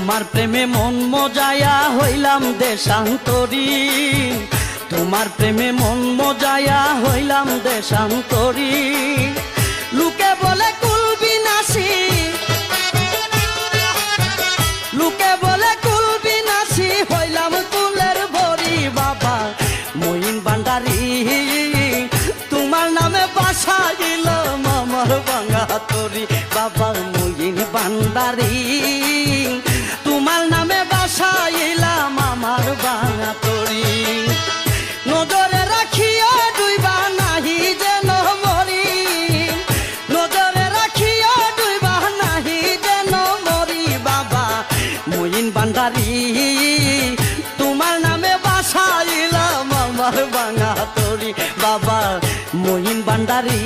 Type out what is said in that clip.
তোমার প্রেমে মন মজায়া হইলাম দেশান্তরী, তোমার প্রেমে মন মজায়া হইলাম দেশান্তরী। লোকে বলে কুল বিনাশী, লোকে বলে কুল বিনাশী, হইলাম কুলের ভরি। বাবা মঈন ভান্ডারী, তোমার নামে বাসাইলাম আমার ভাঙা তরি। বাবা মঈন ভান্ডারী, তোমার নামে বাসাইলাম আমার ভাঙা তরি। নজরে রাখিও ডুইবা নাহি যেন মরি, নজরে রাখিও ডুইবা নাহি যেন মরি। বাবা মঈন ভান্ডারী, তোমার নামে বাসাইলাম আমার ভাঙা তরি। বাবা মঈন ভান্ডারী।